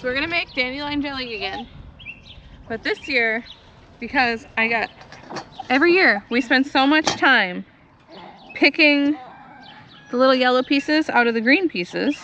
So we're gonna make dandelion jelly again. But this year, because every year we spend so much time picking the little yellow pieces out of the green pieces.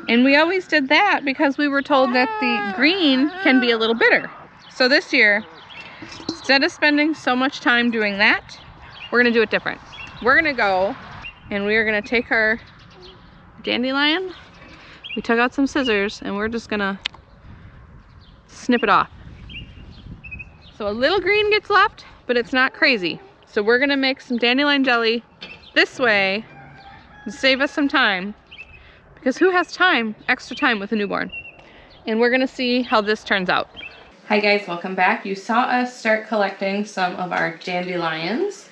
And we always did that because we were told that the green can be a little bitter. So this year, instead of spending so much time doing that, we're gonna do it different. We're gonna go and we are gonna take our dandelion. We took out some scissors and we're just gonna snip it off. So a little green gets left, but it's not crazy. So we're gonna make some dandelion jelly this way and save us some time, because who has time, extra time with a newborn? And we're gonna see how this turns out. Hi guys, welcome back. You saw us start collecting some of our dandelions,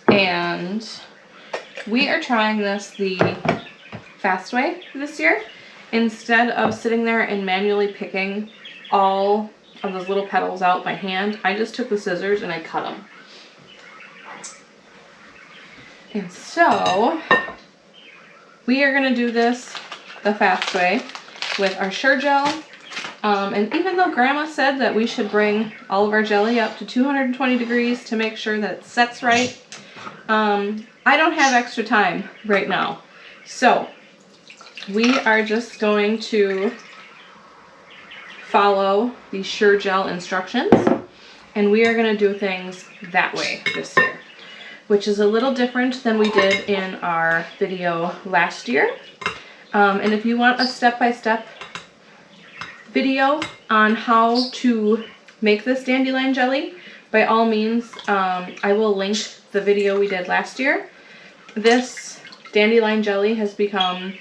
and we are trying this the fast way this year. Instead of sitting there and manually picking all of those little petals out by hand, I just took the scissors and I cut them. And so we are gonna do this the fast way with our Sure Gel. And even though Grandma said that we should bring all of our jelly up to 220 degrees to make sure that it sets right, I don't have extra time right now. So we are just going to follow the Sure Gel instructions, and we are going to do things that way this year, which is a little different than we did in our video last year. And if you want a step-by-step video on how to make this dandelion jelly, by all means, I will link the video we did last year. This dandelion jelly has become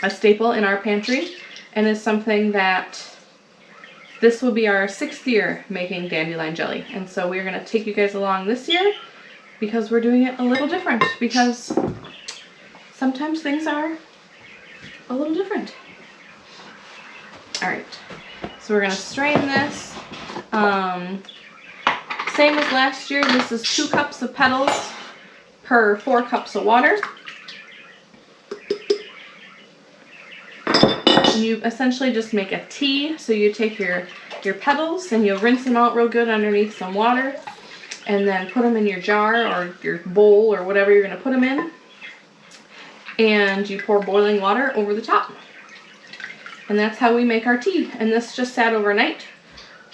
a staple in our pantry and is something that this will be our 6th year making dandelion jelly. And so we're going to take you guys along this year because we're doing it a little different, because sometimes things are a little different. All right, so we're going to strain this. Same as last year, this is 2 cups of petals per 4 cups of water. And you essentially just make a tea. So you take your petals and you rinse them out real good underneath some water, and then put them in your jar or your bowl or whatever you're going to put them in. And you pour boiling water over the top. And that's how we make our tea. And this just sat overnight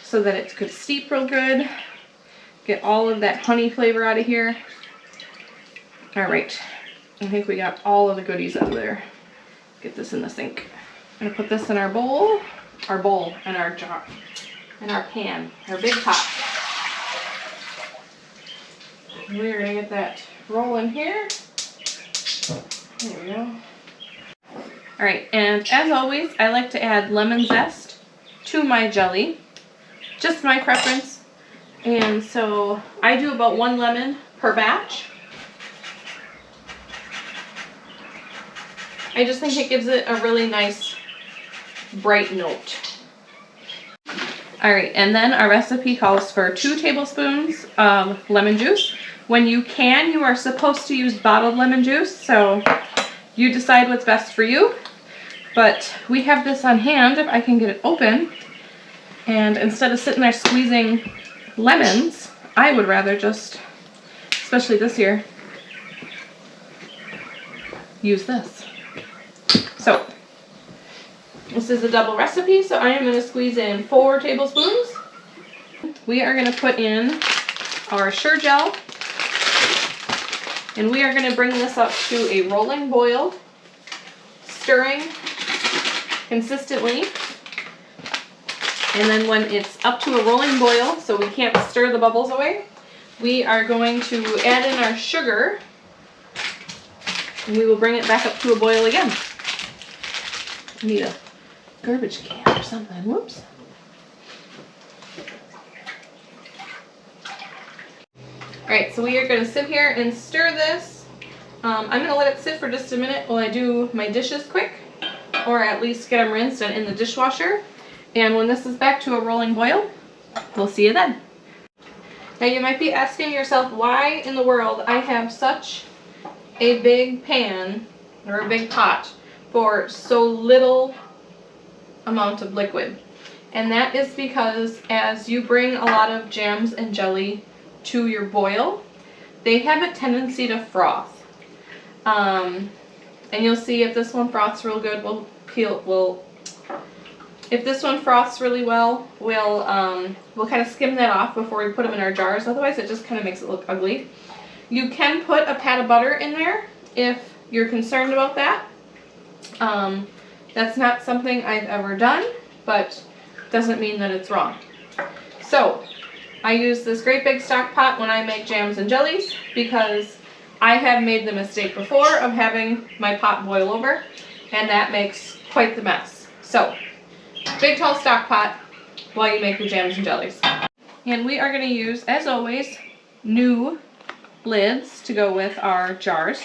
so that it could steep real good, get all of that honey flavor out of here. All right, I think we got all of the goodies out of there. Get this in the sink. I'm gonna put this in our bowl and our jar, and our pan, our big pot. We're gonna get that rolling here. There we go. All right, and as always, I like to add lemon zest to my jelly, just my preference. And so I do about 1 lemon per batch. I just think it gives it a really nice bright note. All right, and then our recipe calls for 2 tablespoons of lemon juice. When you can, you are supposed to use bottled lemon juice, so you decide what's best for you. But we have this on hand, if I can get it open. And instead of sitting there squeezing lemons, I would rather just, especially this year, use this. So this is a double recipe, so I am going to squeeze in 4 tablespoons. We are going to put in our Sure Gel, and we are going to bring this up to a rolling boil, stirring consistently. And then when it's up to a rolling boil, so we can't stir the bubbles away, we are going to add in our sugar, and we will bring it back up to a boil again. I need a garbage can or something. Whoops. Alright, so we are going to sit here and stir this. I'm going to let it sit for just a minute while I do my dishes quick, or at least get them rinsed and in the dishwasher. And when this is back to a rolling boil, we'll see you then. Now you might be asking yourself why in the world I have such a big pan or a big pot for so little amount of liquid. And that is because as you bring a lot of jams and jelly to your boil, they have a tendency to froth. And you'll see if this one froths real good, if this one froths really well, we'll kind of skim that off before we put them in our jars. Otherwise, it just kind of makes it look ugly. You can put a pat of butter in there if you're concerned about that. That's not something I've ever done, but doesn't mean that it's wrong. So I use this great big stock pot when I make jams and jellies because I have made the mistake before of having my pot boil over, and that makes quite the mess. So big tall stock pot while you make your jams and jellies. And we are going to use, as always, new lids to go with our jars.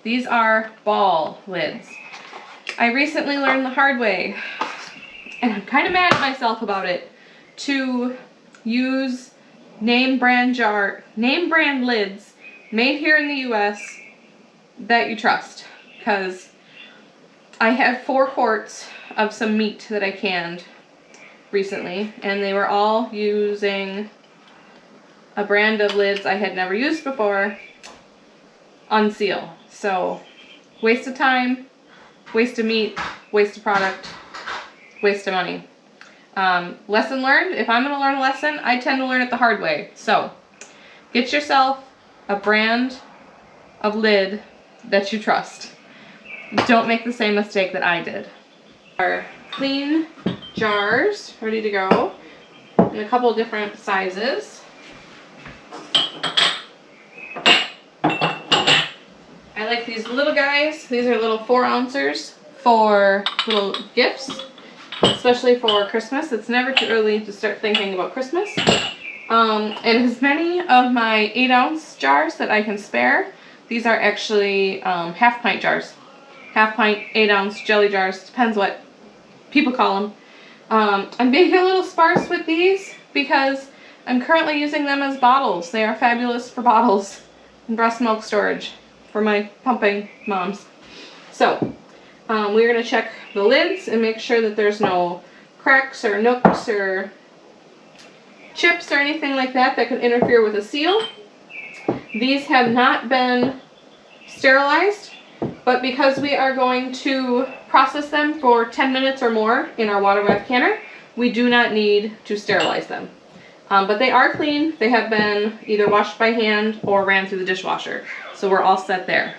These are ball lids. I recently learned the hard way, and I'm kind of mad at myself about it, to use name brand lids made here in the US that you trust. Because I had 4 quarts of some meat that I canned recently, and they were all using a brand of lids I had never used before, unseal. So, waste of time, waste of meat, waste of product, waste of money. Lesson learned. If I'm going to learn a lesson, I tend to learn it the hard way. So, get yourself a brand of lid that you trust. Don't make the same mistake that I did. Our clean jars ready to go in a couple different sizes. I like these little guys. These are little 4-ouncers for little gifts, especially for Christmas. It's never too early to start thinking about Christmas. And as many of my 8-ounce jars that I can spare, these are actually half-pint jars. Half-pint, 8-ounce jelly jars, depends what people call them. I'm being a little sparse with these because I'm currently using them as bottles. They are fabulous for bottles and breast milk storage for my pumping moms. So, we're going to check the lids and make sure that there's no cracks or nooks or chips or anything like that that could interfere with a seal. These have not been sterilized, but because we are going to process them for 10 minutes or more in our water bath canner, we do not need to sterilize them. But they are clean. They have been either washed by hand or ran through the dishwasher. So we're all set there.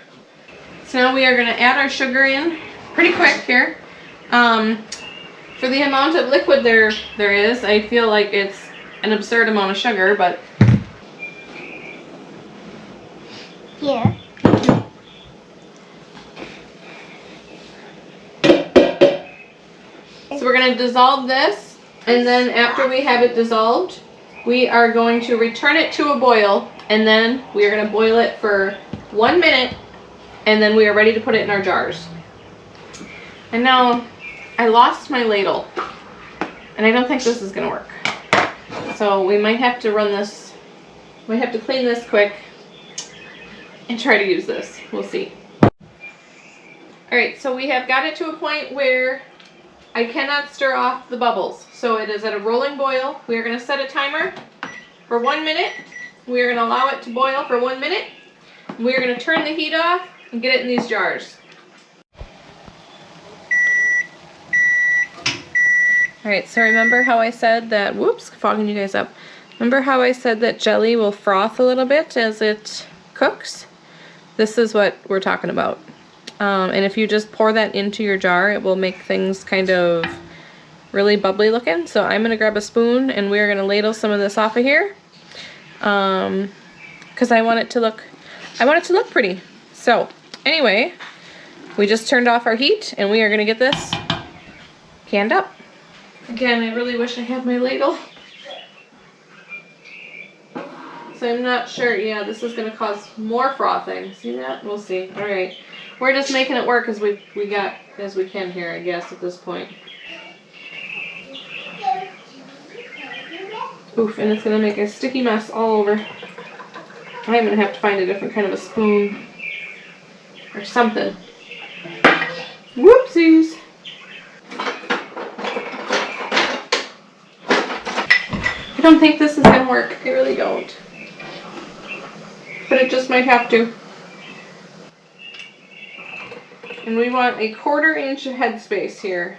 So now we are going to add our sugar in pretty quick here. For the amount of liquid there is, I feel like it's an absurd amount of sugar, but... Here. So we're going to dissolve this, and then after we have it dissolved, we are going to return it to a boil, and then we are going to boil it for 1 minute, and then we are ready to put it in our jars. And now, I lost my ladle, and I don't think this is going to work. So we might have to run this, we have to clean this quick and try to use this. We'll see. Alright, so we have got it to a point where I cannot stir off the bubbles. So it is at a rolling boil. We are going to set a timer for 1 minute. We are going to allow it to boil for 1 minute. We are going to turn the heat off and get it in these jars. Alright, so remember how I said that, whoops, fogging you guys up. Remember how I said that jelly will froth a little bit as it cooks? This is what we're talking about. And if you just pour that into your jar, it will make things kind of really bubbly looking. So I'm going to grab a spoon and we're going to ladle some of this off of here. Because I want it to look pretty. So anyway, we just turned off our heat and we are going to get this canned up. Again, I really wish I had my ladle. So I'm not sure. Yeah, this is going to cause more frothing. See that? We'll see. All right. We're just making it work as we got as we can here, I guess, at this point. Oof, and it's going to make a sticky mess all over. I'm going to have to find a different kind of a spoon or something. Whoopsies. don't think this is gonna work. I really don't. But it just might have to. And we want a 1/4 inch headspace here.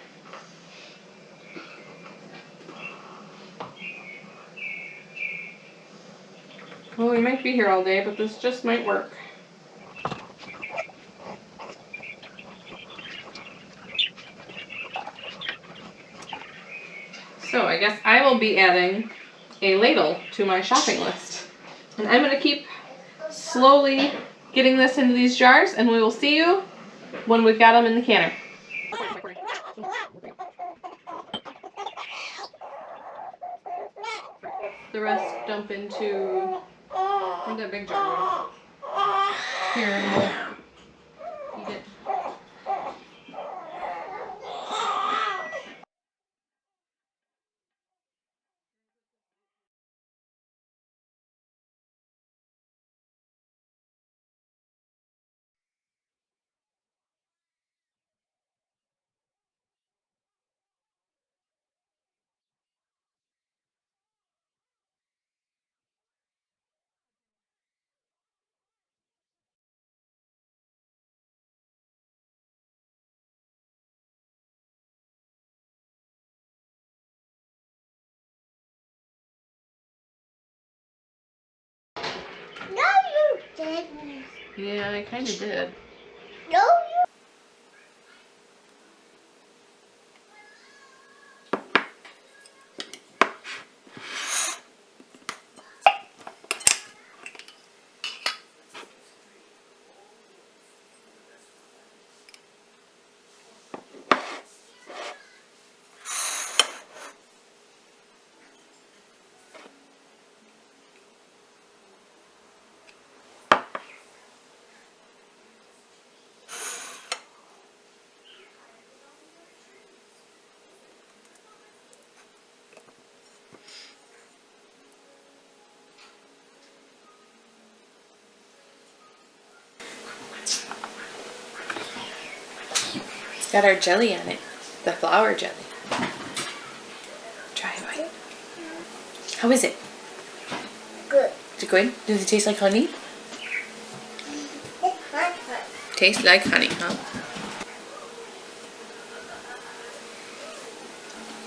Well, we might be here all day, but this just might work. So I guess I will be adding a ladle to my shopping list. And I'm going to keep slowly getting this into these jars, and we will see you when we've got them in the canner. The rest dump into that big jar. Here, and we'll eat it. No, you didn't. Yeah, I kind of did. No, you. It's got our jelly on it, the flower jelly. Try it, right? How is it? Good. Is it good? Does it taste like honey? It's hot. Tastes like honey, huh?